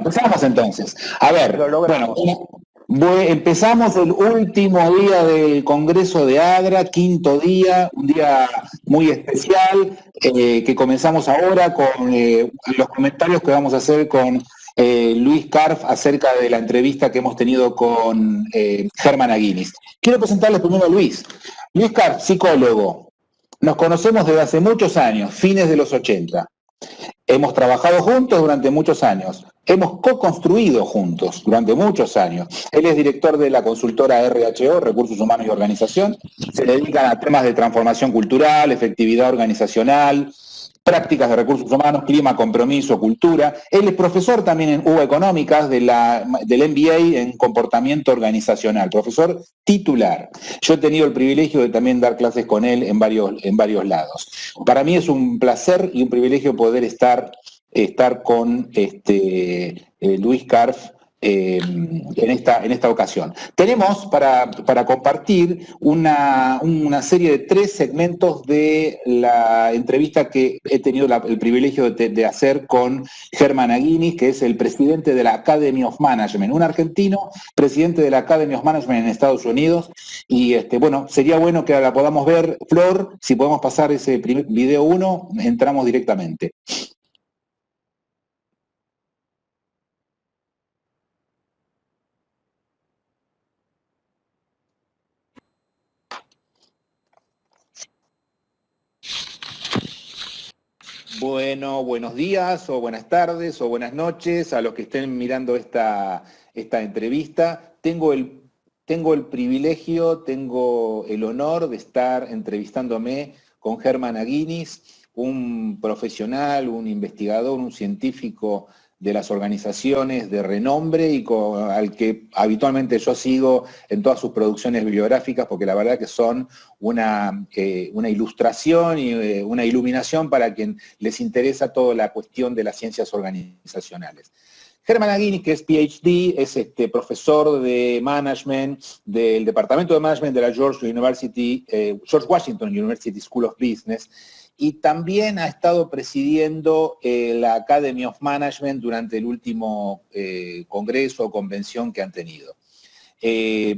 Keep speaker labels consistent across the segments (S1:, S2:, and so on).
S1: empezamos entonces. A ver,
S2: Lo logramos.
S1: Bueno, empezamos el último día del Congreso de Agra, quinto día, un día muy especial, que comenzamos ahora con los comentarios que vamos a hacer con Luis Karff acerca de la entrevista que hemos tenido con Germán Aguinis. Quiero presentarles primero a Luis. Luis Karff, psicólogo. Nos conocemos desde hace muchos años, fines de los 80. Hemos trabajado juntos durante muchos años. Hemos co-construido juntos durante muchos años. Él es director de la consultora RHO, Recursos Humanos y Organización. Se dedica a temas de transformación cultural, efectividad organizacional, prácticas de recursos humanos, clima, compromiso, cultura. Él es profesor también en UBA Económicas del MBA en comportamiento organizacional, profesor titular. Yo he tenido el privilegio de también dar clases con él en varios lados. Para mí es un placer y un privilegio poder estar con Luis Karff en esta ocasión. Tenemos para compartir una serie de 3 segmentos de la entrevista que he tenido el privilegio de hacer con Germán Aguinis, que es el presidente de la Academy of Management, un argentino, presidente de la Academy of Management en Estados Unidos, y bueno, sería bueno que la podamos ver. Flor, si podemos pasar ese video 1, entramos directamente. Bueno, buenos días o buenas tardes o buenas noches a los que estén mirando esta entrevista. Tengo el privilegio, tengo el honor de estar entrevistándome con Germán Aguinis, un profesional, un investigador, un científico de las organizaciones de renombre y al que habitualmente yo sigo en todas sus producciones bibliográficas, porque la verdad que son una ilustración y una iluminación para quien les interesa toda la cuestión de las ciencias organizacionales. Germán Aguinis, que es PhD, es profesor de management del Departamento de Management de la George Washington University School of Business, y también ha estado presidiendo la Academy of Management durante el último congreso o convención que han tenido.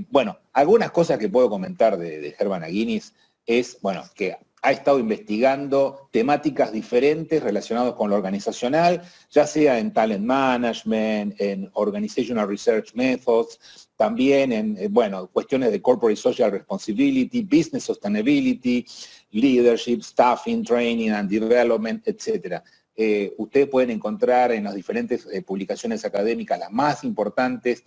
S1: Bueno, algunas cosas que puedo comentar de Germán Aguinis es, bueno, que ha estado investigando temáticas diferentes relacionadas con lo organizacional, ya sea en talent management, en organizational research methods, también en, bueno, cuestiones de corporate social responsibility, business sustainability, leadership, staffing, training and development, etc. Ustedes pueden encontrar en las diferentes publicaciones académicas las más importantes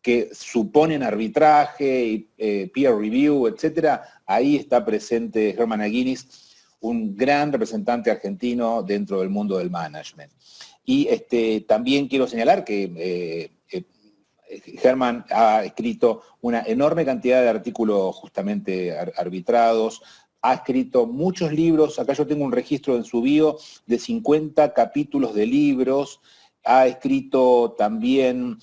S1: que suponen arbitraje, peer review, etcétera. Ahí está presente Germán Aguinis, un gran representante argentino dentro del mundo del management. Y también quiero señalar que Germán ha escrito una enorme cantidad de artículos justamente arbitrados, ha escrito muchos libros. Acá yo tengo un registro en su bio de 50 capítulos de libros. Ha escrito también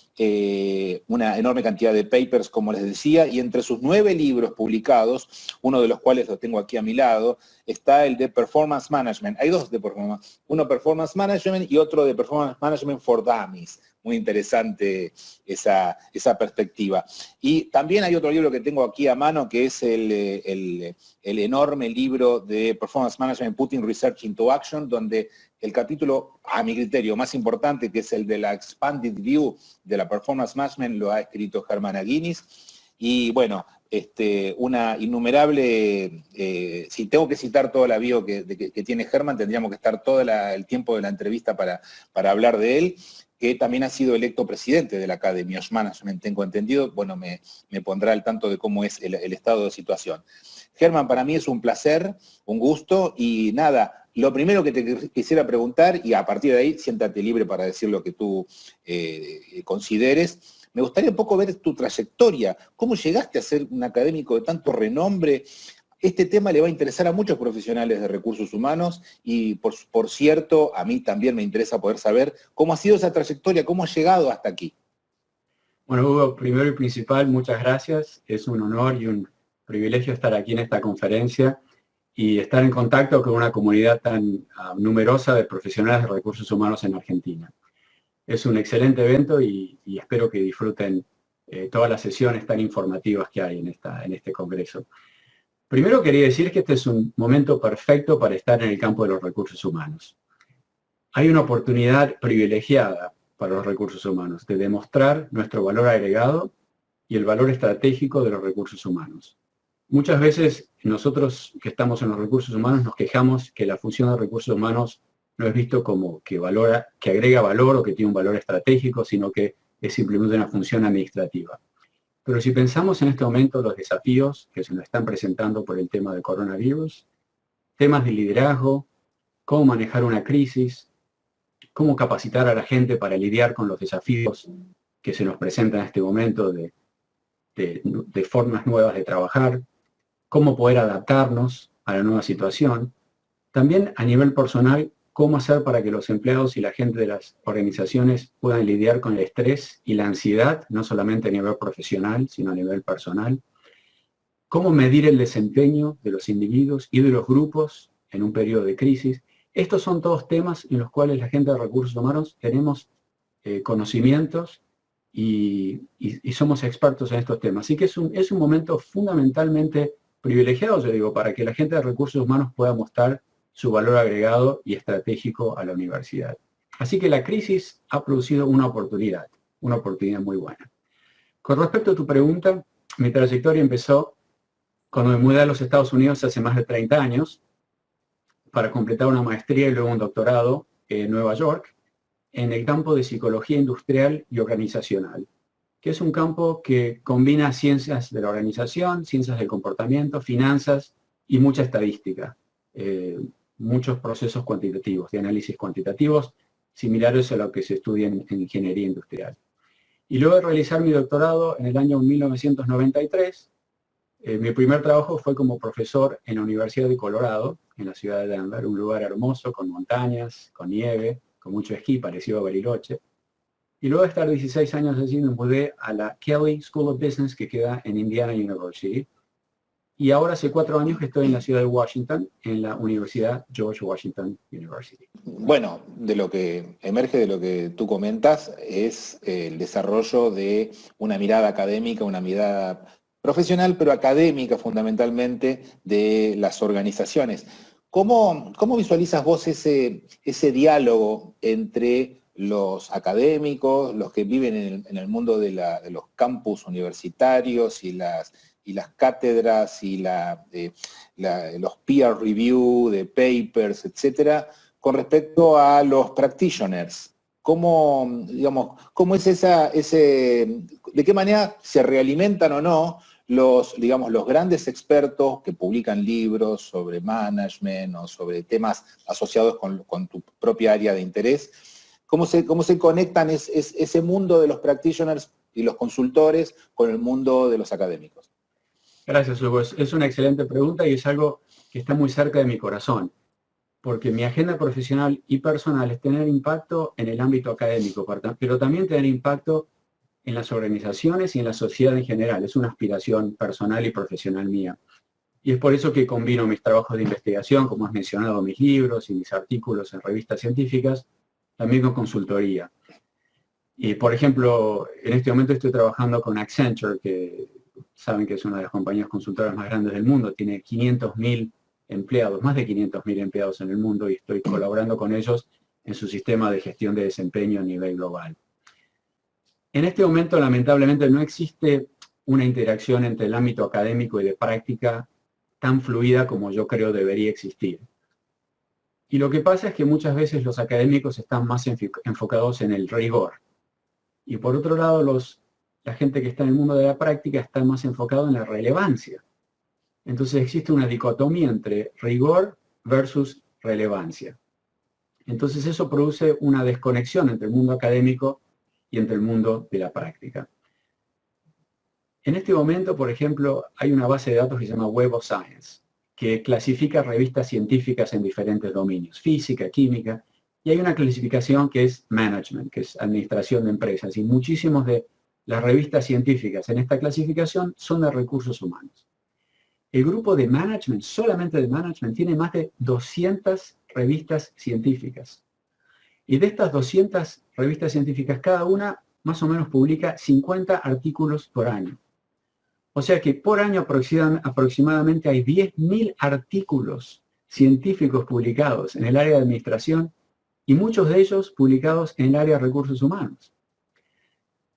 S1: una enorme cantidad de papers, como les decía, y entre sus 9 libros publicados, uno de los cuales lo tengo aquí a mi lado, está el de Performance Management. Hay 2 de Performance, uno Performance Management y otro de Performance Management for Dummies. Muy interesante esa perspectiva. Y también hay otro libro que tengo aquí a mano, que es el enorme libro de Performance Management, Putting Research into Action, donde el capítulo, a mi criterio, más importante, que es el de la Expanded View de la Performance Management, lo ha escrito Germán Aguinis. Y bueno, una innumerable, si tengo que citar toda la bio que tiene Germán, tendríamos que estar todo el tiempo de la entrevista para hablar de él, que también ha sido electo presidente de la Academy of Management, tengo entendido. Bueno, me pondrá al tanto de cómo es el estado de situación. Germán, para mí es un placer, un gusto, y nada, lo primero que te quisiera preguntar, y a partir de ahí siéntate libre para decir lo que tú consideres, me gustaría un poco ver tu trayectoria. ¿Cómo llegaste a ser un académico de tanto renombre? Este tema le va a interesar a muchos profesionales de recursos humanos y, por cierto, a mí también me interesa poder saber cómo ha sido esa trayectoria, cómo has llegado hasta aquí.
S3: Bueno, Hugo, primero y principal, muchas gracias. Es un honor y un privilegio estar aquí en esta conferencia y estar en contacto con una comunidad tan numerosa de profesionales de recursos humanos en Argentina. Es un excelente evento y espero que disfruten todas las sesiones tan informativas que hay en este congreso. Primero quería decir que este es un momento perfecto para estar en el campo de los recursos humanos. Hay una oportunidad privilegiada para los recursos humanos de demostrar nuestro valor agregado y el valor estratégico de los recursos humanos. Muchas veces nosotros que estamos en los recursos humanos nos quejamos que la función de recursos humanos no es visto como que agrega valor o que tiene un valor estratégico, sino que es simplemente una función administrativa. Pero si pensamos en este momento los desafíos que se nos están presentando por el tema del coronavirus, temas de liderazgo, cómo manejar una crisis, cómo capacitar a la gente para lidiar con los desafíos que se nos presentan en este momento de formas nuevas de trabajar, cómo poder adaptarnos a la nueva situación. También a nivel personal, cómo hacer para que los empleados y la gente de las organizaciones puedan lidiar con el estrés y la ansiedad, no solamente a nivel profesional, sino a nivel personal. Cómo medir el desempeño de los individuos y de los grupos en un periodo de crisis. Estos son todos temas en los cuales la gente de recursos humanos tenemos conocimientos y somos expertos en estos temas. Así que es un momento fundamentalmente privilegiado, yo digo, para que la gente de recursos humanos pueda mostrar su valor agregado y estratégico a la universidad. Así que la crisis ha producido una oportunidad muy buena. Con respecto a tu pregunta, mi trayectoria empezó cuando me mudé a los Estados Unidos hace más de 30 años para completar una maestría y luego un doctorado en Nueva York en el campo de psicología industrial y organizacional, que es un campo que combina ciencias de la organización, ciencias del comportamiento, finanzas y mucha estadística, muchos procesos cuantitativos, de análisis cuantitativos, similares a lo que se estudia en ingeniería industrial. Y luego de realizar mi doctorado en el año 1993, mi primer trabajo fue como profesor en la Universidad de Colorado, en la ciudad de Denver, un lugar hermoso, con montañas, con nieve, con mucho esquí, parecido a Bariloche. Y luego de estar 16 años allí, me mudé a la Kelley School of Business, que queda en Indiana University. Y ahora hace 4 años que estoy en la ciudad de Washington, en la Universidad George Washington University.
S1: Bueno, de lo que emerge de lo que tú comentas es el desarrollo de una mirada académica, una mirada profesional, pero académica fundamentalmente, de las organizaciones. ¿Cómo visualizas vos ese diálogo entre los académicos, los que viven en el mundo de los campus universitarios y las cátedras y los peer review de papers, etcétera, con respecto a los practitioners? ¿Cómo es de qué manera se realimentan o no los grandes expertos que publican libros sobre management o sobre temas asociados con tu propia área de interés? ¿Cómo se conectan ese mundo de los practitioners y los consultores con el mundo de los académicos?
S3: Gracias, Hugo. Es una excelente pregunta y es algo que está muy cerca de mi corazón, porque mi agenda profesional y personal es tener impacto en el ámbito académico, pero también tener impacto en las organizaciones y en la sociedad en general. Es una aspiración personal y profesional mía. Y es por eso que combino mis trabajos de investigación, como has mencionado, mis libros y mis artículos en revistas científicas, también con consultoría. Y, por ejemplo, en este momento estoy trabajando con Accenture, que saben que es una de las compañías consultoras más grandes del mundo. Tiene 500.000 empleados, más de 500.000 empleados en el mundo, y estoy colaborando con ellos en su sistema de gestión de desempeño a nivel global. En este momento, lamentablemente, no existe una interacción entre el ámbito académico y de práctica tan fluida como yo creo debería existir. Y lo que pasa es que muchas veces los académicos están más enfocados en el rigor. Y por otro lado, la gente que está en el mundo de la práctica está más enfocado en la relevancia. Entonces existe una dicotomía entre rigor versus relevancia. Entonces eso produce una desconexión entre el mundo académico y entre el mundo de la práctica. En este momento, por ejemplo, hay una base de datos que se llama Web of Science, que clasifica revistas científicas en diferentes dominios, física, química, y hay una clasificación que es management, que es administración de empresas, y muchísimas de las revistas científicas en esta clasificación son de recursos humanos. El grupo de management, solamente de management, tiene más de 200 revistas científicas. Y de estas 200 revistas científicas, cada una más o menos publica 50 artículos por año. O sea que por año aproximadamente hay 10.000 artículos científicos publicados en el área de administración y muchos de ellos publicados en el área de recursos humanos.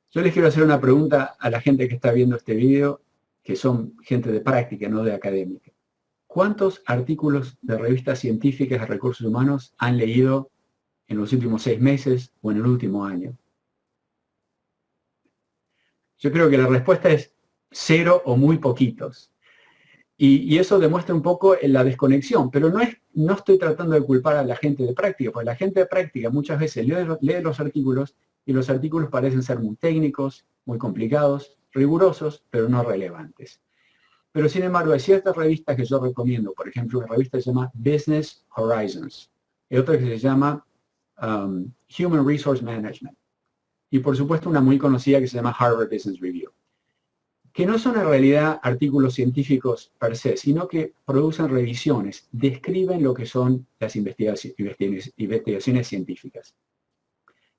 S3: Yo les quiero hacer una pregunta a la gente que está viendo este video, que son gente de práctica, no de académica. ¿Cuántos artículos de revistas científicas de recursos humanos han leído en los últimos 6 meses o en el último año? Yo creo que la respuesta es 0 o muy poquitos. Y eso demuestra un poco la desconexión, pero no estoy tratando de culpar a la gente de práctica, porque la gente de práctica muchas veces lee los artículos y los artículos parecen ser muy técnicos, muy complicados, rigurosos, pero no relevantes. Pero sin embargo, hay ciertas revistas que yo recomiendo. Por ejemplo, una revista que se llama Business Horizons, y otra que se llama Human Resource Management. Y por supuesto una muy conocida que se llama Harvard Business Review, que no son en realidad artículos científicos per se, sino que producen revisiones, describen lo que son las investigaciones científicas.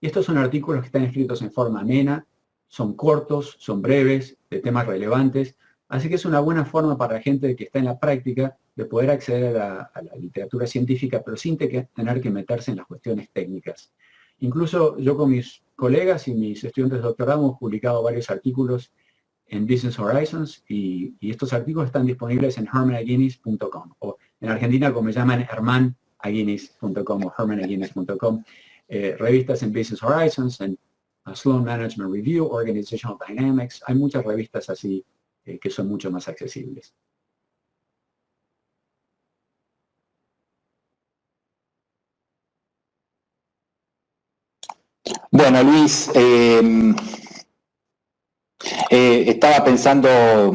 S3: Y estos son artículos que están escritos en forma amena, son cortos, son breves, de temas relevantes, así que es una buena forma para la gente que está en la práctica de poder acceder a la literatura científica, pero sin tener que meterse en las cuestiones técnicas. Incluso yo con mis colegas y mis estudiantes de doctorado hemos publicado varios artículos en Business Horizons y estos artículos están disponibles en hermanaguinness.com o en Argentina como me llaman hermanaguinness.com o hermanaguinness.com, revistas en Business Horizons, en Sloan Management Review, Organizational Dynamics, hay muchas revistas así que son mucho más accesibles.
S1: Bueno, Luis, estaba pensando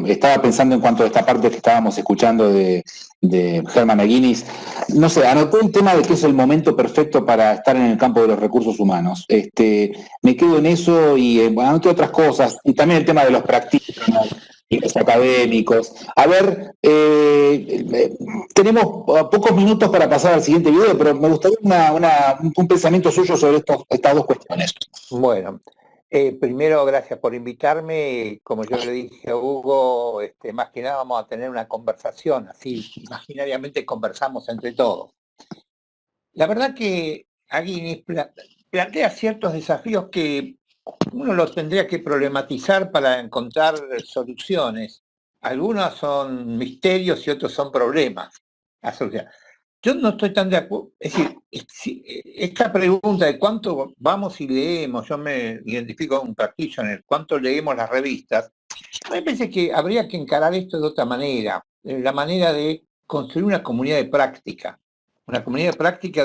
S1: en cuanto a esta parte que estábamos escuchando de Herman McGuinness. No sé, anoté un tema de que es el momento perfecto para estar en el campo de los recursos humanos. Me quedo en eso y anoté otras cosas, y también el tema de los practitioners y los académicos. A ver, tenemos pocos minutos para pasar al siguiente video, pero me gustaría un pensamiento suyo sobre estas dos cuestiones.
S2: Bueno, primero, gracias por invitarme. Como yo le dije a Hugo, más que nada vamos a tener una conversación, así imaginariamente conversamos entre todos. La verdad que Aguinis plantea ciertos desafíos que uno los tendría que problematizar para encontrar soluciones. Algunos son misterios y otros son problemas. Yo no estoy tan de acuerdo, es decir, esta pregunta de cuánto vamos y leemos, yo me identifico con un practitioner, cuánto leemos las revistas, me parece que habría que encarar esto de otra manera, la manera de construir una comunidad de práctica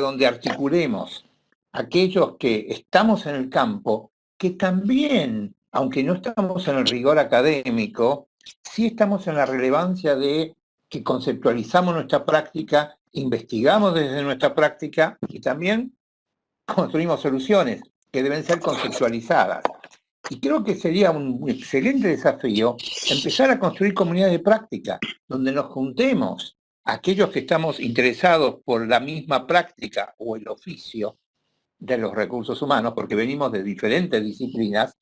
S2: donde articulemos aquellos que estamos en el campo, que también, aunque no estamos en el rigor académico, sí estamos en la relevancia de que conceptualizamos nuestra práctica, investigamos desde nuestra práctica y también construimos soluciones que deben ser conceptualizadas. Y creo que sería un excelente desafío empezar a construir comunidades de práctica, donde nos juntemos aquellos que estamos interesados por la misma práctica o el oficio de los recursos humanos, porque venimos de diferentes disciplinas,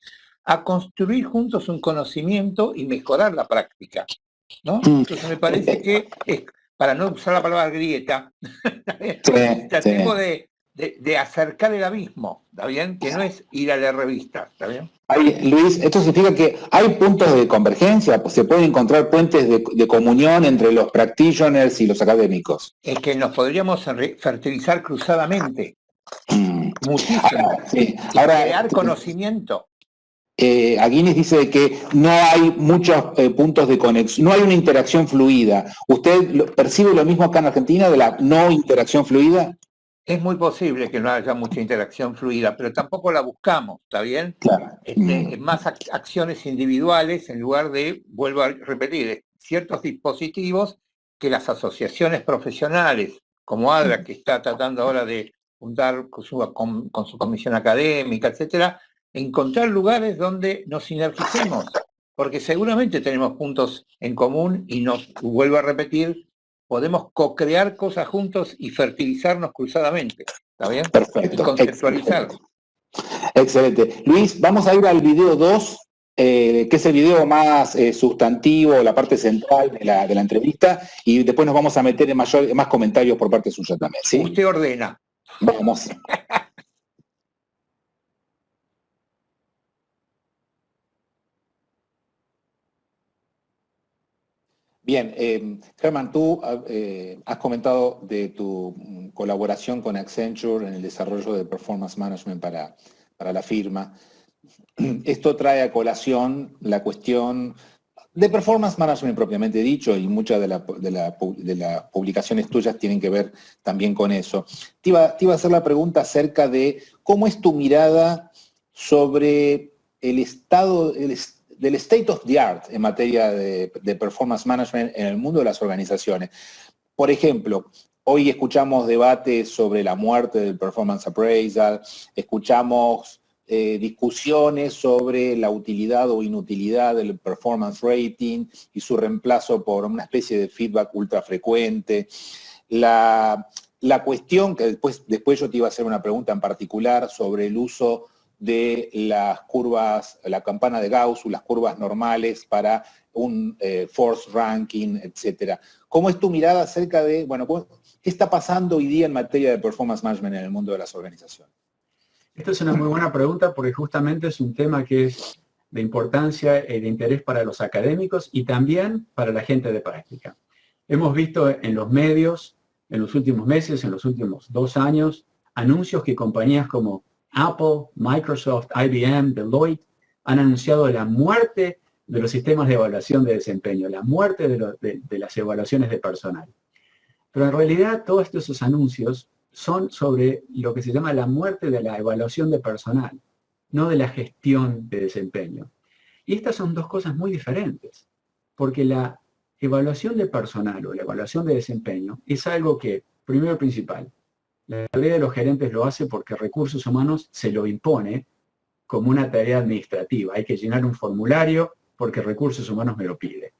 S2: a construir juntos un conocimiento y mejorar la práctica, ¿no? Entonces me parece que, para no usar la palabra grieta, tratemos de acercar el abismo, ¿está bien? Que no es ir a la revista, ¿está bien?
S1: Luis, esto significa que hay puntos de convergencia, se pueden encontrar puentes de comunión entre los practitioners y los académicos.
S2: Es que nos podríamos fertilizar cruzadamente, muchísimo, ahora, crear conocimiento.
S1: Aguinness dice que no hay muchos puntos de conexión, no hay una interacción fluida. ¿Usted percibe lo mismo acá en Argentina de la no interacción fluida?
S2: Es muy posible que no haya mucha interacción fluida, pero tampoco la buscamos, ¿está bien?
S1: Claro.
S2: Más acciones individuales en lugar de, vuelvo a repetir, ciertos dispositivos que las asociaciones profesionales, como ADRA, que está tratando ahora de juntar con su comisión académica, etcétera, encontrar lugares donde nos sinergicemos, porque seguramente tenemos puntos en común y nos vuelvo a repetir, podemos co-crear cosas juntos y fertilizarnos cruzadamente. ¿Está bien?
S1: Perfecto.
S2: Y conceptualizar.
S1: Excelente. Luis, vamos a ir al video 2, que es el video más sustantivo, la parte central de la entrevista, y después nos vamos a meter en más comentarios por parte suya también, ¿sí?
S2: Usted ordena.
S1: Vamos. Bien, Germán, tú has comentado de tu colaboración con Accenture en el desarrollo de Performance Management para la firma. Esto trae a colación la cuestión de Performance Management propiamente dicho, y muchas de las publicaciones tuyas tienen que ver también con eso. Te iba a hacer la pregunta acerca de cómo es tu mirada sobre el estado del state of the art en materia de performance management en el mundo de las organizaciones. Por ejemplo, hoy escuchamos debates sobre la muerte del performance appraisal, escuchamos discusiones sobre la utilidad o inutilidad del performance rating y su reemplazo por una especie de feedback ultra frecuente. La cuestión, que después yo te iba a hacer una pregunta en particular sobre el uso de las curvas, la campana de Gauss, las curvas normales para un force ranking, etcétera. ¿Cómo es tu mirada acerca de, bueno, qué está pasando hoy día en materia de performance management en el mundo de las organizaciones?
S3: Esta es una muy buena pregunta porque justamente es un tema que es de importancia y de interés para los académicos y también para la gente de práctica. Hemos visto en los medios, en los últimos meses, en los últimos 2 años, anuncios que compañías como Apple, Microsoft, IBM, Deloitte han anunciado la muerte de los sistemas de evaluación de desempeño, la muerte de las evaluaciones de personal. Pero en realidad todos esos anuncios son sobre lo que se llama la muerte de la evaluación de personal, no de la gestión de desempeño. Y estas son dos cosas muy diferentes, porque la evaluación de personal o la evaluación de desempeño es algo que, primero y principal, la mayoría de los gerentes lo hace porque recursos humanos se lo impone como una tarea administrativa. Hay que llenar un formulario porque recursos humanos me lo pide.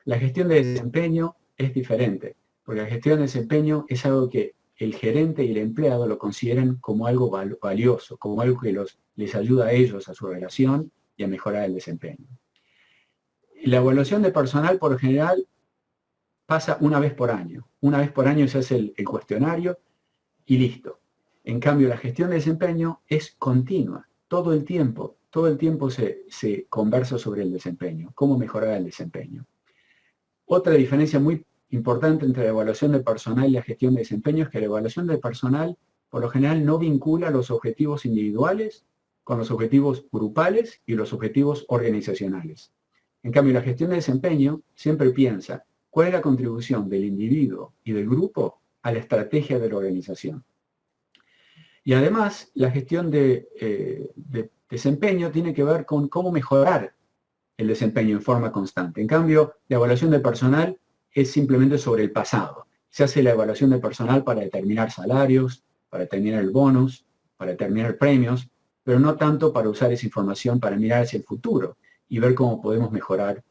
S3: La gestión de desempeño es diferente, porque la gestión de desempeño es algo que el gerente y el empleado lo consideran como algo valioso, como algo que les ayuda a ellos, a su relación y a mejorar el desempeño. La evaluación de personal, por lo general, pasa una vez por año. Una vez por año se hace el cuestionario y listo. En cambio, la gestión de desempeño es continua. Todo el tiempo se conversa sobre el desempeño, cómo mejorar el desempeño. Otra diferencia muy importante entre la evaluación de personal y la gestión de desempeño es que la evaluación de personal, por lo general, no vincula los objetivos individuales con los objetivos grupales y los objetivos organizacionales. En cambio, la gestión de desempeño siempre piensa cuál es la contribución del individuo y del grupo a la estrategia de la organización. Y además, la gestión de desempeño tiene que ver con cómo mejorar el desempeño en forma constante. En cambio, la evaluación de personal es simplemente sobre el pasado. Se hace la evaluación de personal para determinar salarios, para determinar el bonus, para determinar premios, pero no tanto para usar esa información para mirar hacia el futuro y ver cómo podemos mejorar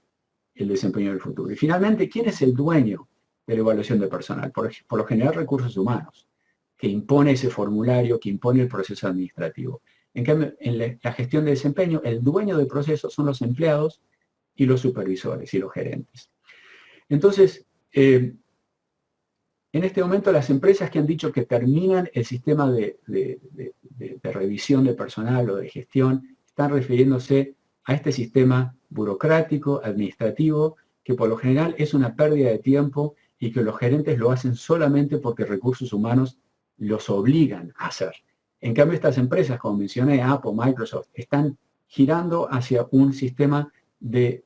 S3: el desempeño del futuro. Y finalmente, ¿quién es el dueño de la evaluación de personal? Por lo general, recursos humanos, que impone ese formulario, que impone el proceso administrativo. En cambio, en la gestión de desempeño, el dueño del proceso son los empleados y los supervisores y los gerentes. Entonces, en este momento las empresas que han dicho que terminan el sistema de revisión de personal o de gestión están refiriéndose a este sistema burocrático, administrativo, que por lo general es una pérdida de tiempo y que los gerentes lo hacen solamente porque recursos humanos los obligan a hacer. En cambio, estas empresas, como mencioné, Apple, Microsoft, están girando hacia un sistema de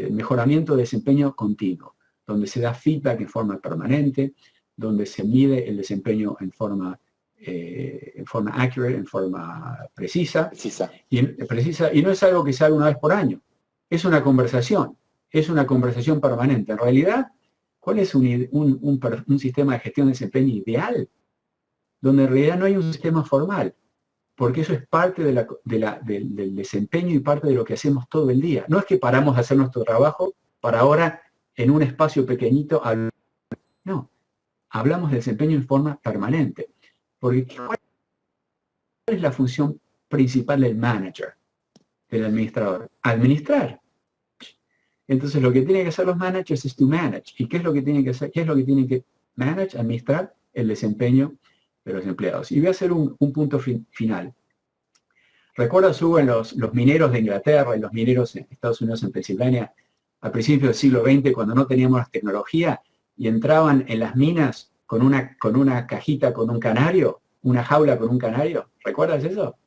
S3: mejoramiento de desempeño continuo, donde se da feedback en forma permanente, donde se mide el desempeño en forma accurate, en forma precisa. Y no es algo que se haga una vez por año, es una conversación permanente. En realidad, ¿cuál es un sistema de gestión de desempeño ideal? Donde en realidad no hay un sistema formal, porque eso es parte del desempeño y parte de lo que hacemos todo el día. No es que paramos de hacer nuestro trabajo para ahora, en un espacio pequeñito, No, hablamos de desempeño en forma permanente. Porque ¿cuál es la función principal del manager, del administrador? Administrar. Entonces lo que tienen que hacer los managers es to manage. ¿Y qué es lo que tienen que hacer? ¿Qué es lo que tienen que manage? Administrar el desempeño de los empleados. Y voy a hacer un punto final. ¿Recuerdas, Hugo, en los mineros de Inglaterra y los mineros en Estados Unidos, en Pensilvania, a principios del siglo XX, cuando no teníamos tecnología y entraban en las minas con una cajita con un canario, una jaula con un canario? ¿Recuerdas eso?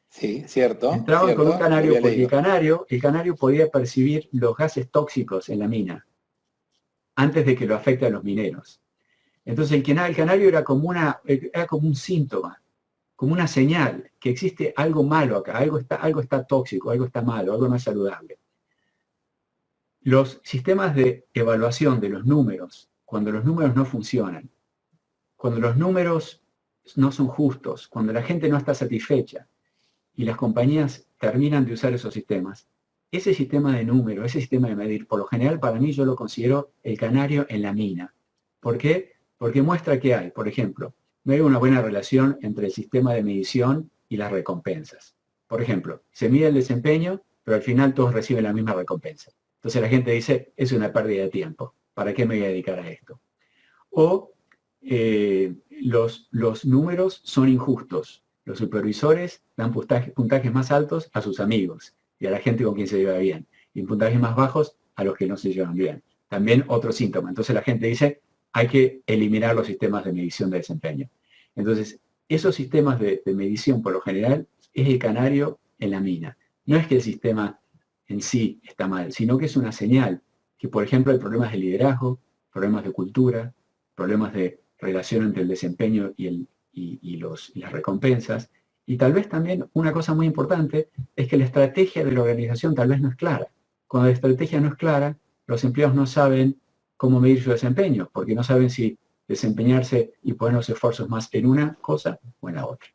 S1: Sí, cierto.
S3: Entraban
S1: cierto,
S3: con un canario porque
S1: leído.
S3: el canario podía percibir los gases tóxicos en la mina antes de que lo afecte a los mineros. Entonces el canario era como un síntoma, como una señal que existe algo malo acá, algo está tóxico, algo está malo, algo no es saludable. Los sistemas de evaluación de los números, cuando los números no funcionan, cuando los números no son justos, cuando la gente no está satisfecha y las compañías terminan de usar esos sistemas, ese sistema de números, ese sistema de medir, por lo general para mí yo lo considero el canario en la mina. ¿Por qué? Porque muestra que hay, por ejemplo, no hay una buena relación entre el sistema de medición y las recompensas. Por ejemplo, se mide el desempeño, pero al final todos reciben la misma recompensa. Entonces la gente dice, es una pérdida de tiempo, ¿para qué me voy a dedicar a esto? O los números son injustos. Los supervisores dan puntajes más altos a sus amigos y a la gente con quien se lleva bien, y puntajes más bajos a los que no se llevan bien. También otro síntoma. Entonces la gente dice, hay que eliminar los sistemas de medición de desempeño. Entonces, esos sistemas de medición, por lo general, es el canario en la mina. No es que el sistema en sí está mal, sino que es una señal que, por ejemplo, hay problemas de liderazgo, problemas de cultura, problemas de relación entre el desempeño y las recompensas. Y tal vez también una cosa muy importante es que la estrategia de la organización tal vez no es clara. Cuando la estrategia no es clara, los empleados no saben cómo medir su desempeño, porque no saben si desempeñarse y poner los esfuerzos más en una cosa o en la otra.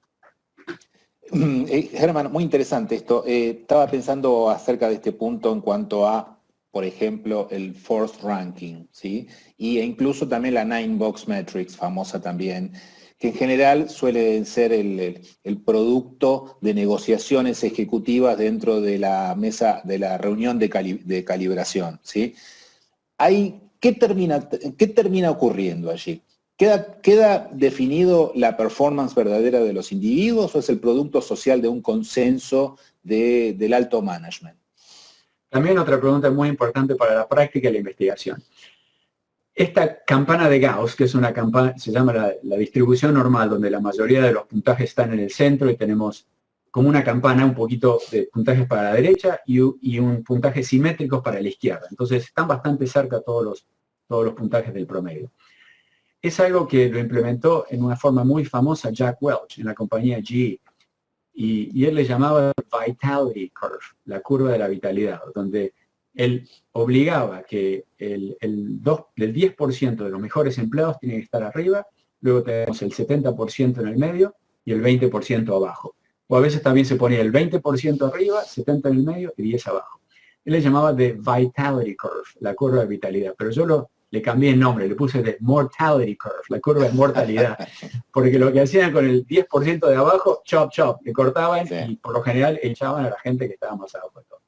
S1: Germán, muy interesante esto. Estaba pensando acerca de este punto en cuanto a, por ejemplo, el Force Ranking, ¿sí? E incluso también la 9-Box Metrics, famosa también, que en general suele ser el producto de negociaciones ejecutivas dentro de la mesa, de la reunión de calibración, ¿sí? ¿Qué termina ocurriendo allí? ¿Queda definido la performance verdadera de los individuos o es el producto social de un consenso del alto management?
S3: También otra pregunta muy importante para la práctica y la investigación. Esta campana de Gauss, que es una campana, se llama la distribución normal, donde la mayoría de los puntajes están en el centro y tenemos como una campana, un poquito de puntajes para la derecha y un puntaje simétrico para la izquierda. Entonces están bastante cerca todos los puntajes del promedio. Es algo que lo implementó en una forma muy famosa Jack Welch en la compañía GE. Y él le llamaba Vitality Curve, la curva de la vitalidad, donde él obligaba que el 10% de los mejores empleados tienen que estar arriba, luego tenemos el 70% en el medio y el 20% abajo. O a veces también se ponía el 20% arriba, 70% en el medio y 10% abajo. Él le llamaba de Vitality Curve, la curva de vitalidad, pero yo le cambié el nombre, le puse de Mortality Curve, la curva de mortalidad, porque lo que hacían con el 10% de abajo, chop, chop, le cortaban, sí, y por lo general echaban a la gente que estaba más abajo de todo.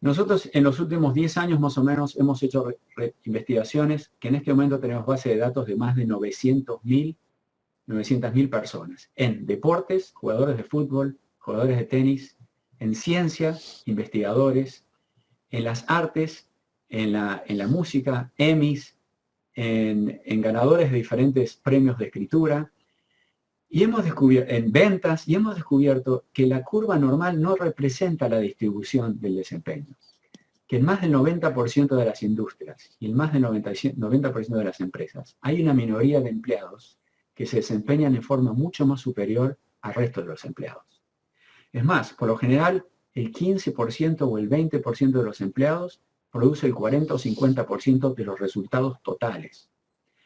S3: Nosotros en los últimos 10 años más o menos hemos hecho investigaciones que en este momento tenemos base de datos de más de 900.000 personas en deportes, jugadores de fútbol, jugadores de tenis, en ciencia, investigadores, en las artes, en la música, Emmys, en ganadores de diferentes premios de escritura, y hemos descubierto, en ventas, y hemos descubierto que la curva normal no representa la distribución del desempeño. Que en más del 90% de las industrias y en más del 90% de las empresas hay una minoría de empleados que se desempeñan en forma mucho más superior al resto de los empleados. Es más, por lo general, el 15% o el 20% de los empleados produce el 40 o 50% de los resultados totales.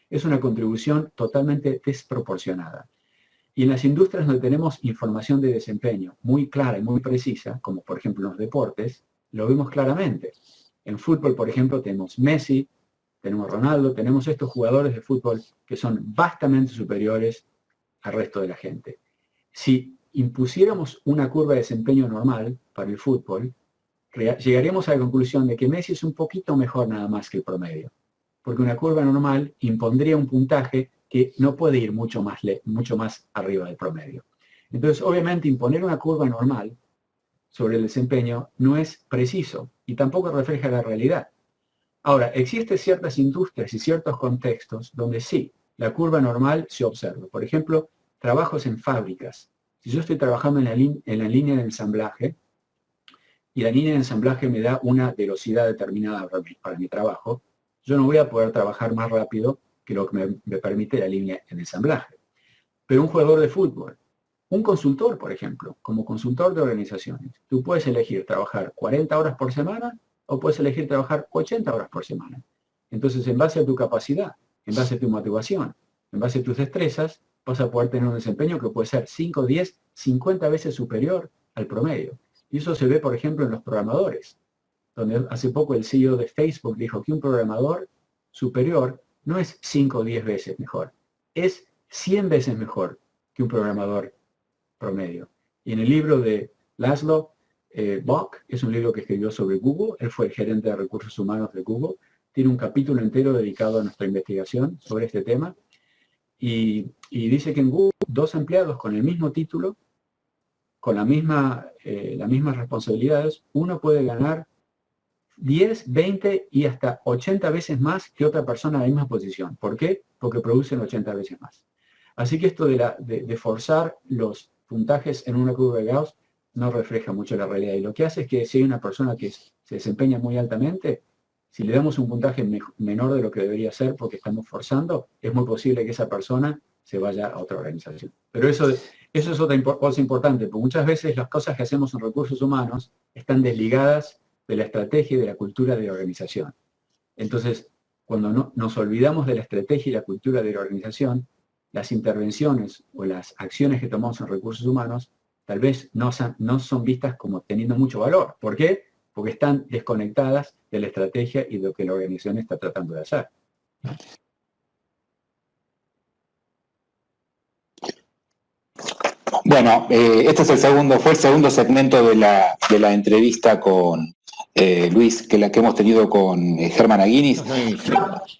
S3: Es una contribución totalmente desproporcionada. Y en las industrias donde tenemos información de desempeño muy clara y muy precisa, como por ejemplo en los deportes, lo vemos claramente. En fútbol, por ejemplo, tenemos Messi, tenemos Ronaldo, tenemos estos jugadores de fútbol que son vastamente superiores al resto de la gente. Si impusiéramos una curva de desempeño normal para el fútbol, llegaríamos a la conclusión de que Messi es un poquito mejor nada más que el promedio, porque una curva normal impondría un puntaje que no puede ir mucho más arriba del promedio. Entonces, obviamente, imponer una curva normal sobre el desempeño no es preciso y tampoco refleja la realidad. Ahora, existen ciertas industrias y ciertos contextos donde sí, la curva normal se observa. Por ejemplo, trabajos en fábricas. Si yo estoy trabajando en la línea de ensamblaje, y la línea de ensamblaje me da una velocidad determinada para mi trabajo, yo no voy a poder trabajar más rápido que lo que me permite la línea de ensamblaje. Pero un jugador de fútbol, un consultor, por ejemplo, como consultor de organizaciones, tú puedes elegir trabajar 40 horas por semana o puedes elegir trabajar 80 horas por semana. Entonces, en base a tu capacidad, en base a tu motivación, en base a tus destrezas, vas a poder tener un desempeño que puede ser 5, 10, 50 veces superior al promedio. Y eso se ve, por ejemplo, en los programadores, donde hace poco el CEO de Facebook dijo que un programador superior no es 5 o 10 veces mejor, es 100 veces mejor que un programador promedio. Y en el libro de Laszlo Bock, es un libro que escribió sobre Google, él fue el gerente de recursos humanos de Google, tiene un capítulo entero dedicado a nuestra investigación sobre este tema, y dice que en Google 2 empleados con el mismo título, con las mismas responsabilidades, uno puede ganar 10, 20 y hasta 80 veces más que otra persona en la misma posición. ¿Por qué? Porque producen 80 veces más. Así que esto de forzar los puntajes en una curva de Gauss no refleja mucho la realidad. Y lo que hace es que si hay una persona que se desempeña muy altamente, si le damos un puntaje menor de lo que debería ser porque estamos forzando, es muy posible que esa persona se vaya a otra organización. Pero eso es otra cosa importante, porque muchas veces las cosas que hacemos en recursos humanos están desligadas de la estrategia y de la cultura de la organización. Entonces, cuando nos olvidamos de la estrategia y la cultura de la organización, las intervenciones o las acciones que tomamos en recursos humanos tal vez no son vistas como teniendo mucho valor. ¿Por qué? Porque están desconectadas de la estrategia y de lo que la organización está tratando de hacer.
S1: Bueno, este es fue el segundo segmento de la entrevista con Luis, que hemos tenido con Germán Aguinis.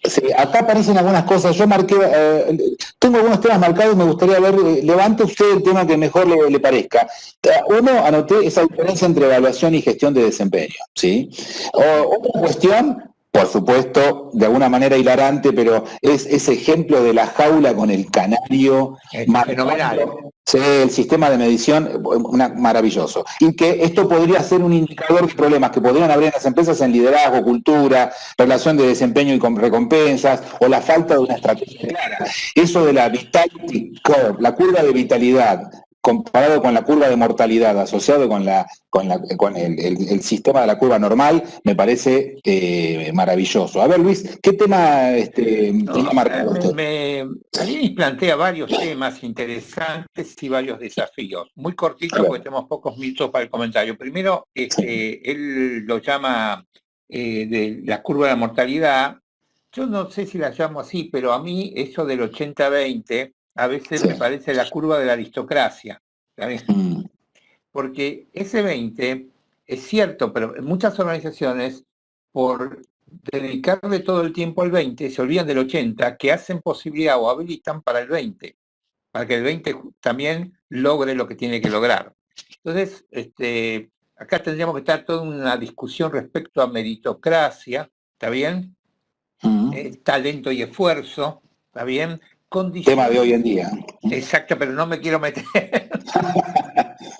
S1: Sí, acá aparecen algunas cosas. Yo marqué, tengo algunos temas marcados, me gustaría ver, levante usted el tema que mejor le parezca. Uno, anoté esa diferencia entre evaluación y gestión de desempeño, ¿sí? Otra cuestión, por supuesto, de alguna manera hilarante, pero es ese ejemplo de la jaula con el canario.
S2: Fenomenal.
S1: Sí, el sistema de medición, maravilloso. Y que esto podría ser un indicador de problemas que podrían haber en las empresas en liderazgo, cultura, relación de desempeño y con recompensas, o la falta de una estrategia clara. Eso de la vitality curve, la curva de vitalidad, comparado con la curva de mortalidad, asociado con el sistema de la curva normal, me parece maravilloso. A ver, Luis, ¿qué tema tenía marcado usted?
S2: Aguinis plantea varios temas interesantes y varios desafíos. Muy cortito porque tenemos pocos minutos para el comentario. Primero, él lo llama de la curva de la mortalidad. Yo no sé si la llamo así, pero a mí eso del 80-20 a veces me parece la curva de la aristocracia, ¿sabes? Porque ese 20 es cierto, pero en muchas organizaciones, por dedicarle todo el tiempo al 20, se olvidan del 80, que hacen posibilidad o habilitan para el 20, para que el 20 también logre lo que tiene que lograr. Entonces, acá tendríamos que estar toda una discusión respecto a meritocracia, ¿está bien? Talento y esfuerzo, ¿está bien?
S1: Tema de hoy en día.
S2: Exacto, pero no me quiero meter.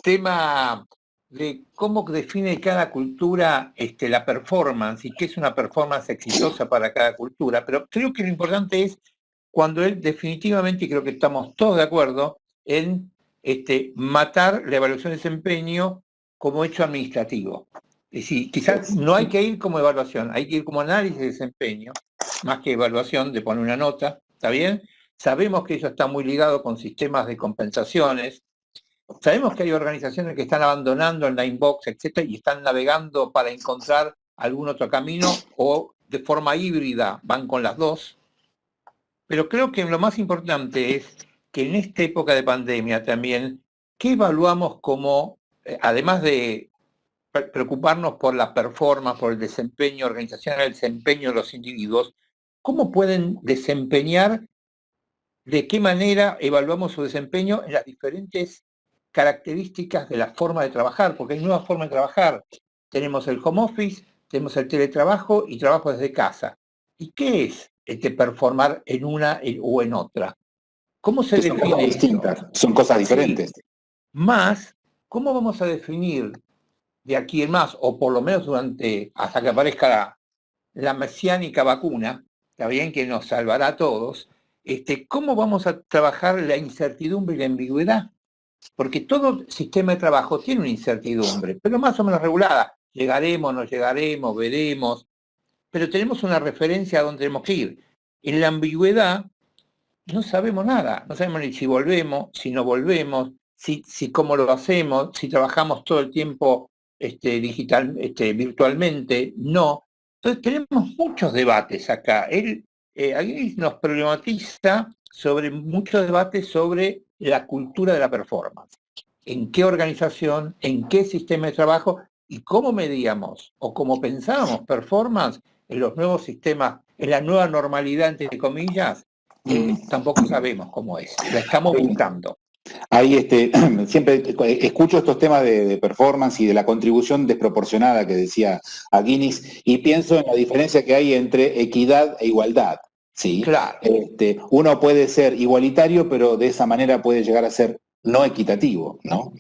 S2: Tema de cómo define cada cultura la performance y qué es una performance exitosa para cada cultura, pero creo que lo importante es cuando él definitivamente, y creo que estamos todos de acuerdo, en matar la evaluación de desempeño como hecho administrativo. Es decir, quizás no hay que ir como evaluación, hay que ir como análisis de desempeño, más que evaluación de poner una nota, ¿está bien? Sabemos que eso está muy ligado con sistemas de compensaciones. Sabemos que hay organizaciones que están abandonando el inbox, etcétera, y están navegando para encontrar algún otro camino o de forma híbrida van con las dos, pero creo que lo más importante es que en esta época de pandemia también, ¿qué evaluamos como, además de preocuparnos por la performance, por el desempeño organizacional, el desempeño de los individuos, cómo pueden desempeñar, de qué manera evaluamos su desempeño en las diferentes características de la forma de trabajar, porque hay nuevas formas de trabajar. Tenemos el home office, tenemos el teletrabajo y trabajo desde casa. ¿Y qué es performar en una o en otra? ¿Cómo se define?
S1: Son cosas distintas, son cosas diferentes.
S2: Sí. Más, ¿cómo vamos a definir de aquí en más, o por lo menos hasta que aparezca la mesiánica vacuna, está bien, que nos salvará a todos, cómo vamos a trabajar la incertidumbre y la ambigüedad? Porque todo sistema de trabajo tiene una incertidumbre, pero más o menos regulada. Llegaremos, no llegaremos, veremos, pero tenemos una referencia a dónde tenemos que ir. En la ambigüedad no sabemos nada, no sabemos ni si volvemos, si no volvemos, si cómo lo hacemos, si trabajamos todo el tiempo virtualmente, no. Entonces tenemos muchos debates acá. Aquí nos problematiza sobre muchos debates sobre la cultura de la performance. En qué organización, en qué sistema de trabajo y cómo medíamos o cómo pensábamos performance en los nuevos sistemas, en la nueva normalidad, entre comillas, tampoco sabemos cómo es. La estamos buscando.
S1: Ahí siempre escucho estos temas de performance y de la contribución desproporcionada que decía Aguinis y pienso en la diferencia que hay entre equidad e igualdad. ¿Sí?
S2: Claro.
S1: Uno puede ser igualitario, pero de esa manera puede llegar a ser no equitativo, ¿no?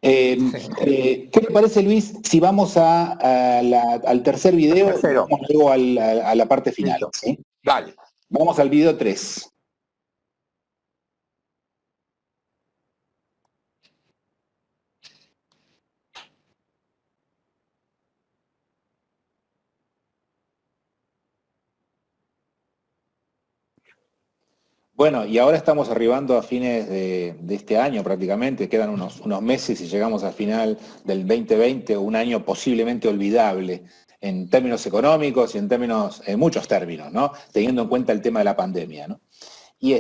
S1: ¿Qué le parece, Luis, si vamos al tercer video y vamos luego a la parte final? ¿Sí?
S2: Vale.
S1: Vamos al video 3. Bueno, y ahora estamos arribando a fines de este año prácticamente, quedan unos meses y llegamos al final del 2020, un año posiblemente olvidable en términos económicos y en muchos términos, ¿no? Teniendo en cuenta el tema de la pandemia, ¿no? Y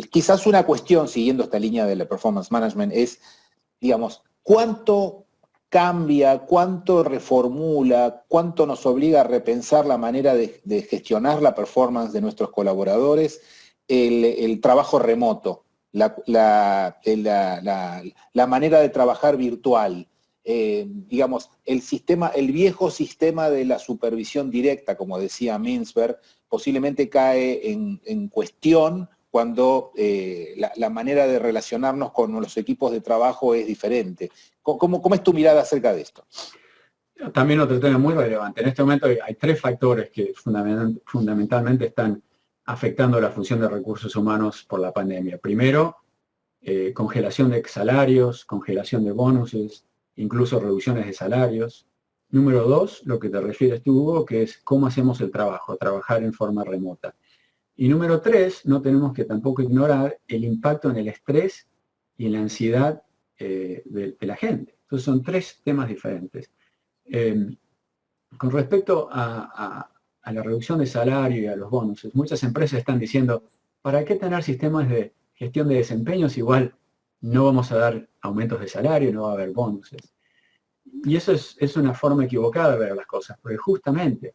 S1: quizás una cuestión, siguiendo esta línea del performance management, es, digamos, ¿cuánto cambia, cuánto reformula, cuánto nos obliga a repensar la manera de gestionar la performance de nuestros colaboradores el trabajo remoto, la manera de trabajar virtual, digamos, el viejo sistema de la supervisión directa, como decía Mintzberg, posiblemente cae en cuestión cuando la manera de relacionarnos con los equipos de trabajo es diferente. ¿Cómo es tu mirada acerca de esto?
S3: También otro tema muy relevante. En este momento hay tres factores que fundamentalmente están afectando la función de recursos humanos por la pandemia. Primero, congelación de salarios, congelación de bonuses, incluso reducciones de salarios. Número dos, lo que te refieres tú, Hugo, que es cómo hacemos el trabajo, trabajar en forma remota. Y número tres, no tenemos que tampoco ignorar el impacto en el estrés y en la ansiedad de la gente. Entonces son tres temas diferentes. Con respecto a la reducción de salario y a los bonuses, muchas empresas están diciendo, ¿para qué tener sistemas de gestión de desempeños? Igual no vamos a dar aumentos de salario, no va a haber bonuses. Y eso es una forma equivocada de ver las cosas, porque justamente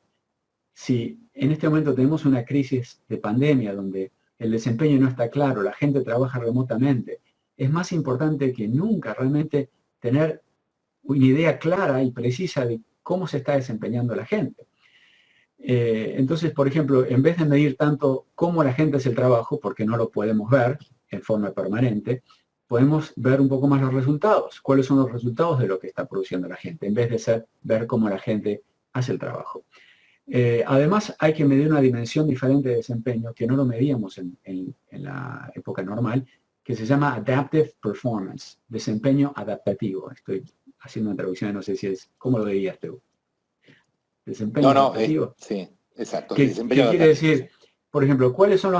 S3: si en este momento tenemos una crisis de pandemia donde el desempeño no está claro, la gente trabaja remotamente, es más importante que nunca realmente tener una idea clara y precisa de cómo se está desempeñando la gente. Entonces, por ejemplo, en vez de medir tanto cómo la gente hace el trabajo, porque no lo podemos ver en forma permanente, podemos ver un poco más los resultados. ¿Cuáles son los resultados de lo que está produciendo la gente? En vez de ver cómo la gente hace el trabajo. Además, hay que medir una dimensión diferente de desempeño que no lo medíamos en la época normal, que se llama Adaptive Performance, desempeño adaptativo. Estoy haciendo una traducción, no sé si es, ¿cómo lo dirías tú? Desempeño adaptativo.
S1: Sí, exacto.
S3: ¿Qué quiere decir? Por ejemplo, ¿cuáles son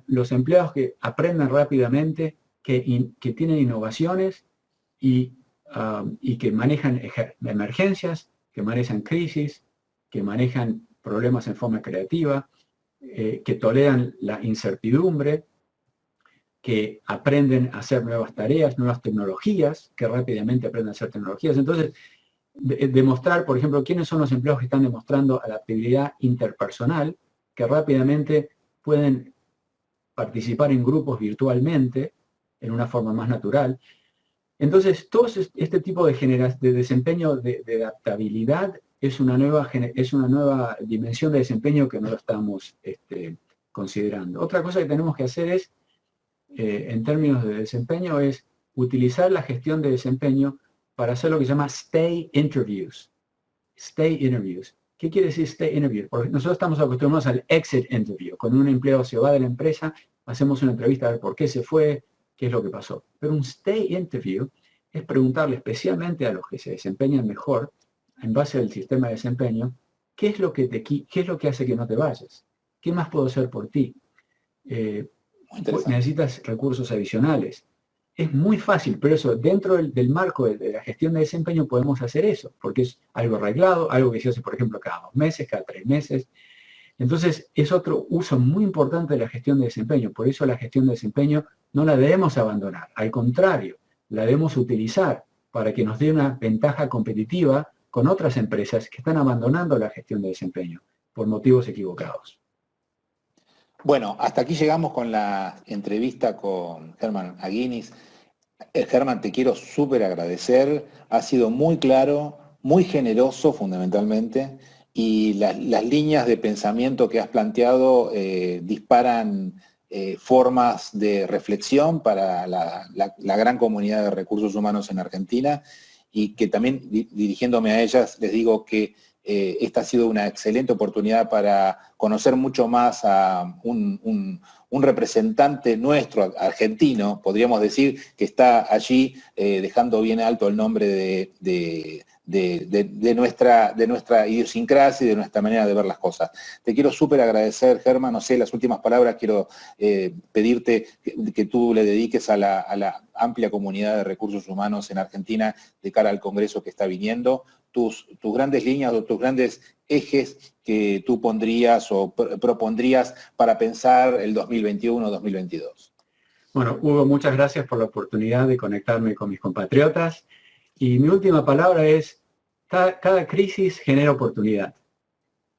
S3: los empleados que aprenden rápidamente, que tienen innovaciones y que manejan emergencias, que manejan crisis, que manejan problemas en forma creativa, que toleran la incertidumbre, que aprenden a hacer nuevas tareas, nuevas tecnologías, que rápidamente aprenden a hacer tecnologías. Entonces, demostrar, por ejemplo, quiénes son los empleados que están demostrando adaptabilidad interpersonal, que rápidamente pueden participar en grupos virtualmente, en una forma más natural. Entonces, todo este tipo de desempeño de adaptabilidad es una nueva dimensión de desempeño que no lo estamos considerando. Otra cosa que tenemos que hacer es, en términos de desempeño, es utilizar la gestión de desempeño para hacer lo que se llama stay interviews. Stay interviews. ¿Qué quiere decir stay interview? Porque nosotros estamos acostumbrados al exit interview. Cuando un empleado se va de la empresa, hacemos una entrevista a ver por qué se fue, qué es lo que pasó. Pero un stay interview es preguntarle especialmente a los que se desempeñan mejor, en base al sistema de desempeño, qué es lo que hace que no te vayas. ¿Qué más puedo hacer por ti? Necesitas recursos adicionales. Es muy fácil, pero eso, dentro del marco de la gestión de desempeño podemos hacer eso, porque es algo arreglado, algo que se hace, por ejemplo, cada 2 meses, cada 3 meses. Entonces, es otro uso muy importante de la gestión de desempeño. Por eso la gestión de desempeño no la debemos abandonar. Al contrario, la debemos utilizar para que nos dé una ventaja competitiva con otras empresas que están abandonando la gestión de desempeño por motivos equivocados.
S1: Bueno, hasta aquí llegamos con la entrevista con Germán Aguinis. Germán, te quiero súper agradecer. Ha sido muy claro, muy generoso fundamentalmente, y las líneas de pensamiento que has planteado disparan formas de reflexión para la gran comunidad de recursos humanos en Argentina, y que también, dirigiéndome a ellas, les digo que esta ha sido una excelente oportunidad para conocer mucho más a un representante nuestro, argentino, podríamos decir, que está allí dejando bien alto el nombre de nuestra idiosincrasia y de nuestra manera de ver las cosas. Te quiero súper agradecer, Germán. No sé, las últimas palabras quiero pedirte que tú le dediques a la amplia comunidad de recursos humanos en Argentina de cara al Congreso que está viniendo. Tus grandes líneas o tus grandes ejes que tú pondrías o propondrías para pensar el 2021-2022.
S3: Bueno, Hugo, muchas gracias por la oportunidad de conectarme con mis compatriotas. Y mi última palabra es, cada crisis genera oportunidad.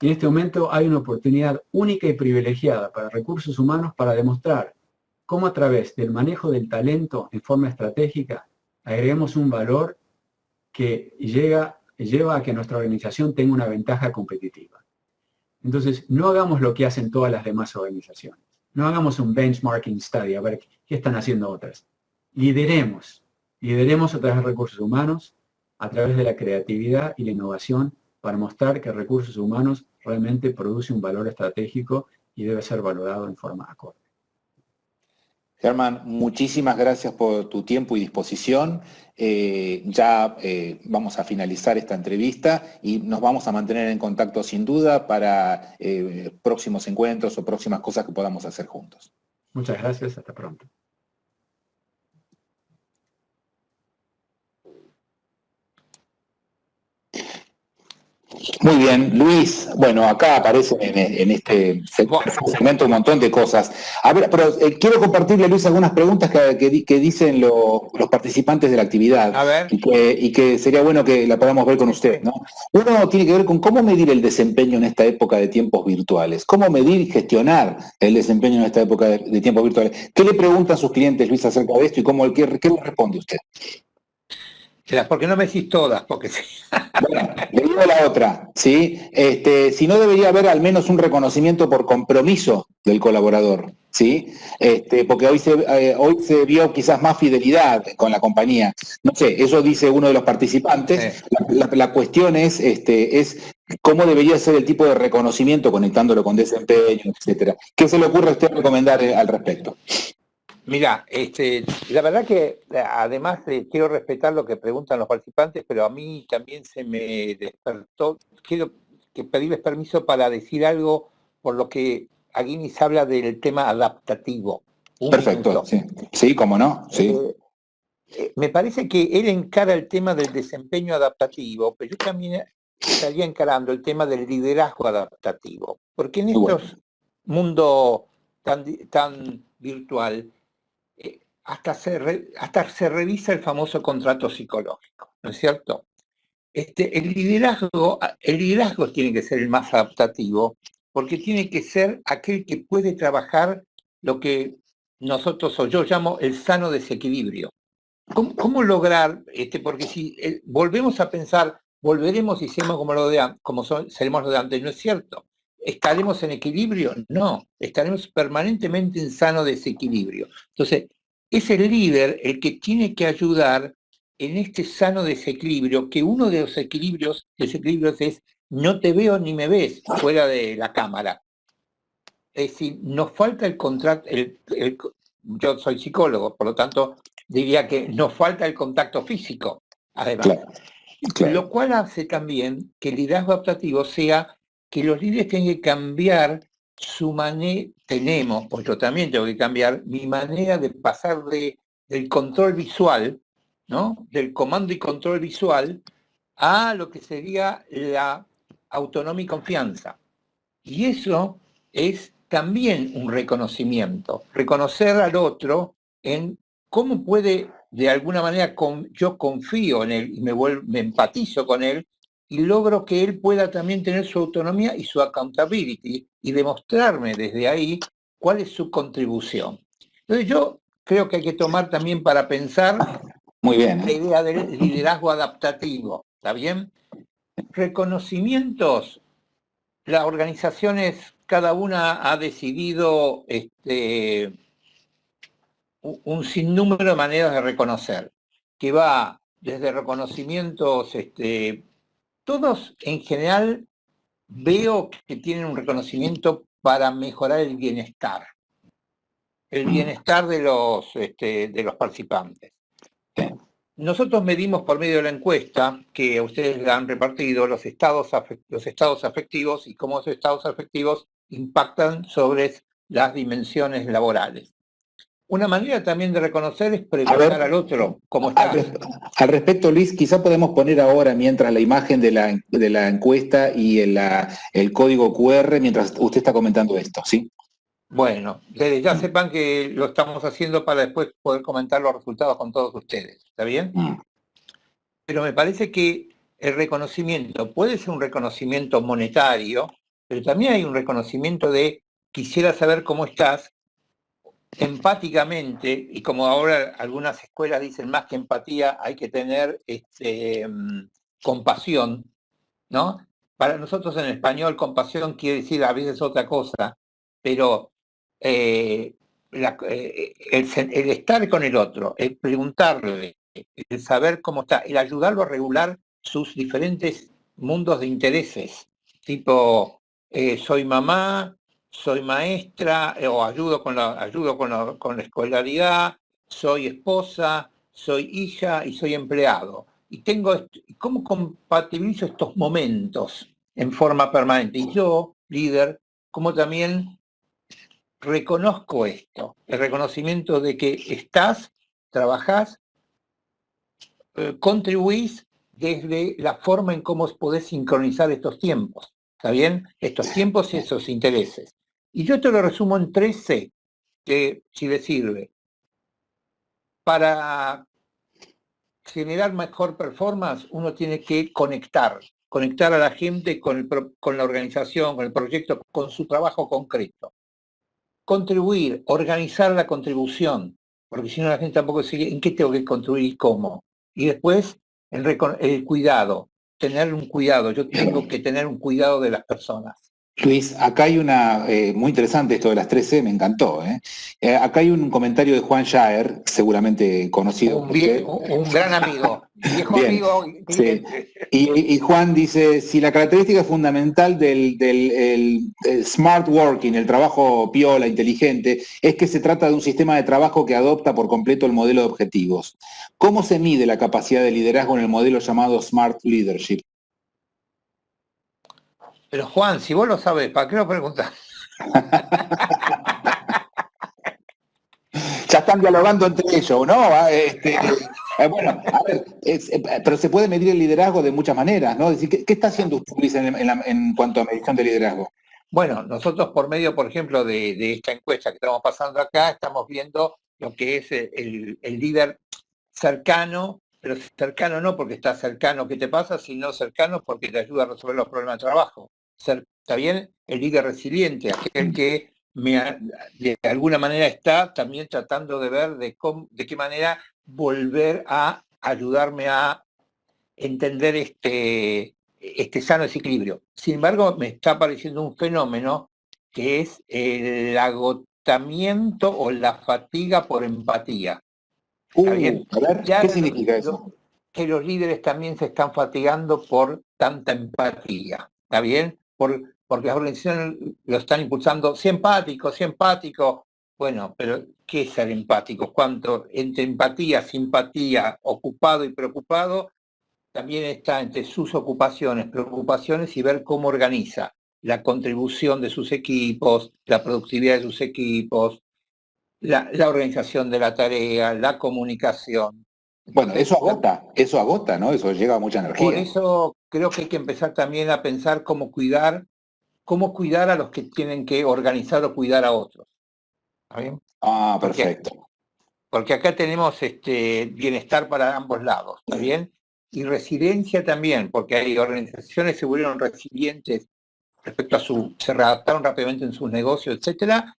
S3: En este momento hay una oportunidad única y privilegiada para recursos humanos para demostrar cómo a través del manejo del talento en forma estratégica agregamos un valor que lleva a que nuestra organización tenga una ventaja competitiva. Entonces, no hagamos lo que hacen todas las demás organizaciones. No hagamos un benchmarking study, a ver qué están haciendo otras. Lideremos a través de recursos humanos, a través de la creatividad y la innovación, para mostrar que recursos humanos realmente produce un valor estratégico y debe ser valorado en forma acorde.
S1: Germán, muchísimas gracias por tu tiempo y disposición. Ya vamos a finalizar esta entrevista y nos vamos a mantener en contacto sin duda para próximos encuentros o próximas cosas que podamos hacer juntos.
S3: Muchas gracias, hasta pronto.
S1: Muy bien, Luis, bueno, acá aparecen en este segmento un montón de cosas. A ver, pero quiero compartirle, Luis, algunas preguntas que dicen los participantes de la actividad.
S2: A ver.
S1: Y que sería bueno que la podamos ver con usted, ¿no? Uno tiene que ver con cómo medir el desempeño en esta época de tiempos virtuales. Cómo medir y gestionar el desempeño en esta época de tiempos virtuales. ¿Qué le preguntan sus clientes, Luis, acerca de esto y qué le responde usted?
S2: ¿Por qué no me decís todas? Porque sí.
S1: Bueno, le digo la otra, ¿sí? Si no debería haber al menos un reconocimiento por compromiso del colaborador, ¿sí? Porque hoy se vio quizás más fidelidad con la compañía. No sé, eso dice uno de los participantes. Sí. La cuestión es cómo debería ser el tipo de reconocimiento conectándolo con desempeño, etcétera. ¿Qué se le ocurre a usted recomendar al respecto?
S2: Mira, la verdad que además quiero respetar lo que preguntan los participantes, pero a mí también se me despertó, quiero pedirles permiso para decir algo por lo que Aguinis habla del tema adaptativo.
S1: Perfecto, sí. Sí, cómo no, sí.
S2: Me parece que él encara el tema del desempeño adaptativo, pero yo también estaría encarando el tema del liderazgo adaptativo, porque en
S1: Muy
S2: estos mundo tan virtual, hasta se revisa el famoso contrato psicológico, ¿no es cierto? El liderazgo tiene que ser el más adaptativo, porque tiene que ser aquel que puede trabajar lo que nosotros o yo llamo el sano desequilibrio. ¿Cómo lograr, porque si volvemos a pensar, volveremos y seremos seremos lo de antes, no es cierto? ¿Estaremos en equilibrio? No, estaremos permanentemente en sano desequilibrio. Entonces, es el líder el que tiene que ayudar en este sano desequilibrio, que uno de los desequilibrios es no te veo ni me ves fuera de la cámara. Es decir, nos falta el contrato, yo soy psicólogo, por lo tanto diría que nos falta el contacto físico, además. Claro. Lo cual hace también que el liderazgo adaptativo sea que los líderes tienen que cambiar su manera, pues yo también tengo que cambiar mi manera de pasar del control visual, ¿no? Del comando y control visual a lo que sería la autonomía y confianza. Y eso es también un reconocimiento, reconocer al otro en cómo puede, de alguna manera, yo confío en él y me empatizo con él y logro que él pueda también tener su autonomía y su accountability y demostrarme desde ahí cuál es su contribución. Entonces yo creo que hay que tomar también para pensar
S1: muy bien,
S2: la idea del liderazgo adaptativo, ¿está bien? Reconocimientos. Las organizaciones, cada una ha decidido un sinnúmero de maneras de reconocer, que va desde reconocimientos, todos en general veo que tienen un reconocimiento para mejorar el bienestar de los participantes. Nosotros medimos por medio de la encuesta que ustedes la han repartido los estados afectivos y cómo esos estados afectivos impactan sobre las dimensiones laborales. Una manera también de reconocer es preguntar al otro cómo está.
S1: Al respecto, Luis, quizá podemos poner ahora, mientras la imagen de la encuesta y el código QR, mientras usted está comentando esto, ¿sí?
S2: Bueno, desde ya sepan que lo estamos haciendo para después poder comentar los resultados con todos ustedes, ¿está bien? Pero me parece que el reconocimiento puede ser un reconocimiento monetario, pero también hay un reconocimiento de quisiera saber cómo estás, empáticamente, y como ahora algunas escuelas dicen más que empatía, hay que tener compasión, ¿no? Para nosotros en español compasión quiere decir a veces otra cosa, pero el estar con el otro, el preguntarle, el saber cómo está, el ayudarlo a regular sus diferentes mundos de intereses, tipo soy mamá, soy maestra, o ayudo con la escolaridad, soy esposa, soy hija y soy empleado. Y ¿cómo compatibilizo estos momentos en forma permanente? Y yo, líder, como también reconozco esto, el reconocimiento de que trabajás, contribuís desde la forma en cómo podés sincronizar estos tiempos, ¿está bien? Estos tiempos y esos intereses. Y yo te lo resumo en 3 C, que si le sirve. Para generar mejor performance, uno tiene que conectar a la gente con la organización, con el proyecto, con su trabajo concreto. Contribuir, organizar la contribución, porque si no la gente tampoco sigue en qué tengo que contribuir y cómo. Y después el cuidado, tener un cuidado. Yo tengo que tener un cuidado de las personas.
S1: Luis, acá hay muy interesante esto de las 3C, me encantó. Acá hay un comentario de Juan Jaer, seguramente conocido.
S2: Un gran amigo, viejo amigo.
S1: Sí. Y Juan dice, si la característica fundamental del smart working, el trabajo piola, inteligente, es que se trata de un sistema de trabajo que adopta por completo el modelo de objetivos. ¿Cómo se mide la capacidad de liderazgo en el modelo llamado Smart Leadership?
S2: Pero Juan, si vos lo sabés, ¿para qué lo preguntás?
S1: Ya están dialogando entre ellos, ¿no? Bueno, a ver, pero se puede medir el liderazgo de muchas maneras, ¿no? Es decir, ¿qué está haciendo usted, Luis, en cuanto a medición de liderazgo?
S2: Bueno, nosotros por medio, por ejemplo, de esta encuesta que estamos pasando acá, estamos viendo lo que es el líder cercano, pero cercano no porque está cercano que te pasa, sino cercano porque te ayuda a resolver los problemas de trabajo. ¿Está bien? El líder resiliente, aquel que de alguna manera está también tratando de ver de qué manera volver a ayudarme a entender este sano desequilibrio. Sin embargo, me está apareciendo un fenómeno que es el agotamiento o la fatiga por empatía. ¿Está bien?
S1: A ver,
S2: Ya
S1: ¿qué significa eso?
S2: que los líderes también se están fatigando por tanta empatía. ¿Está bien? Porque las organizaciones lo están impulsando, sí empático. Bueno, pero ¿qué es ser empático? ¿Cuánto entre empatía, simpatía, ocupado y preocupado? También está entre sus ocupaciones, preocupaciones y ver cómo organiza la contribución de sus equipos, la productividad de sus equipos, la organización de la tarea, la comunicación.
S1: Bueno,
S2: Entonces,
S1: eso agota, ¿no? Eso lleva mucha
S2: por
S1: energía.
S2: eso creo que hay que empezar también a pensar cómo cuidar a los que tienen que organizar o cuidar a otros. ¿Está bien?
S1: Ah,
S2: Porque,
S1: perfecto.
S2: porque acá tenemos bienestar para ambos lados, ¿está bien? Y resiliencia también, porque hay organizaciones que se volvieron resilientes respecto a se readaptaron rápidamente en sus negocios, etcétera,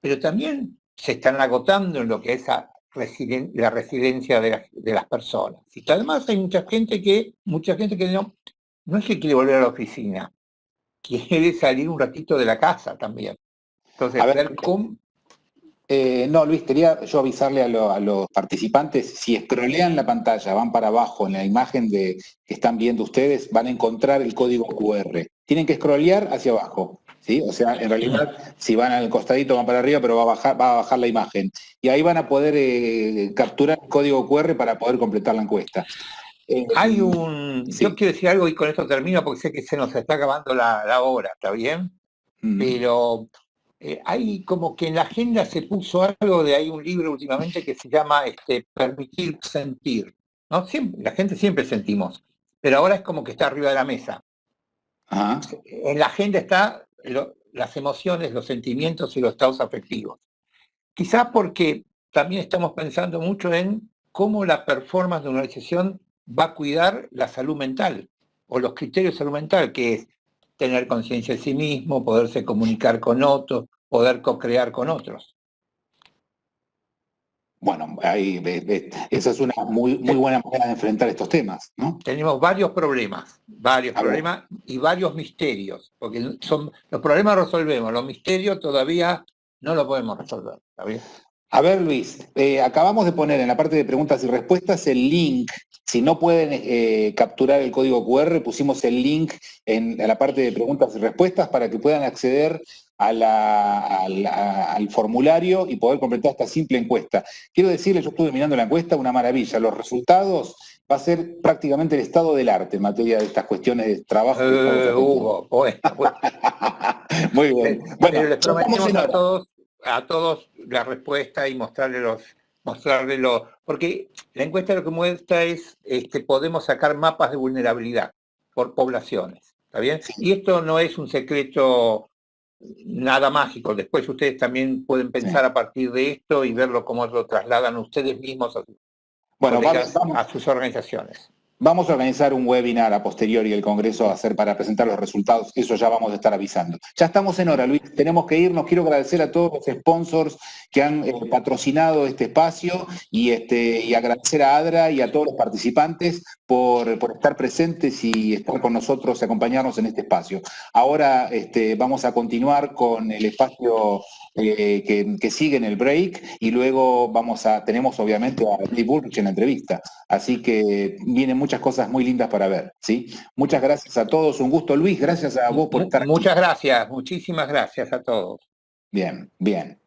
S2: pero también se están agotando en lo que es la resiliencia de las personas. Y además hay mucha gente que no es que quiere volver a la oficina, quiere salir un ratito de la casa también.
S1: A
S2: Entonces,
S1: ver,
S2: ver cómo...
S1: no, Luis, quería yo avisarle a los participantes, si escrolean la pantalla, van para abajo en la imagen que están viendo ustedes, van a encontrar el código QR. Tienen que scrollear hacia abajo, ¿sí? O sea, en realidad, si van al costadito, van para arriba, pero va a bajar la imagen. Y ahí van a poder capturar el código QR para poder completar la encuesta.
S2: Yo quiero decir algo y con esto termino porque sé que se nos está acabando la hora, ¿está bien? Pero hay como que en la agenda se puso algo hay un libro últimamente que se llama Permitir sentir, ¿no? La gente siempre sentimos, pero ahora es como que está arriba de la mesa.
S1: Ajá.
S2: En la agenda está las emociones, los sentimientos y los estados afectivos. Quizás porque también estamos pensando mucho en cómo la performance de una organización va a cuidar la salud mental o los criterios de salud mental, que es tener conciencia de sí mismo, poderse comunicar con otros, poder co-crear con otros.
S1: Bueno, esa es una muy buena manera de enfrentar estos temas, ¿no?
S2: Tenemos varios problemas y varios misterios, porque los problemas resolvemos, los misterios todavía no los podemos resolver. ¿Está bien?
S1: A ver, Luis, acabamos de poner en la parte de preguntas y respuestas el link. Si no pueden capturar el código QR, pusimos el link en la parte de preguntas y respuestas para que puedan acceder al formulario y poder completar esta simple encuesta. Quiero decirles, yo estuve mirando la encuesta, una maravilla. Los resultados va a ser prácticamente el estado del arte en materia de estas cuestiones de trabajo.
S2: Hugo, bueno.
S1: Muy bien. Bueno,
S2: pero les prometemos a todos la respuesta y porque la encuesta lo que muestra es podemos sacar mapas de vulnerabilidad por poblaciones, ¿está bien?
S1: Sí.
S2: Y esto no es un secreto nada mágico, después ustedes también pueden pensar a partir de esto y verlo cómo lo trasladan ustedes mismos a sus organizaciones.
S1: Vamos a organizar un webinar a posteriori del Congreso para presentar los resultados, eso ya vamos a estar avisando. Ya estamos en hora, Luis, tenemos que irnos. Quiero agradecer a todos los sponsors que han patrocinado este espacio y agradecer a ADRA y a todos los participantes por estar presentes y estar con nosotros, acompañarnos en este espacio. Ahora vamos a continuar con el espacio que sigue en el break y luego tenemos obviamente a Dave Bullrich en la entrevista. Así que vienen muchas cosas muy lindas para ver, ¿sí? Muchas gracias a todos, un gusto, Luis, gracias a vos por estar aquí.
S2: Muchas gracias, muchísimas gracias a todos.
S1: Bien, bien.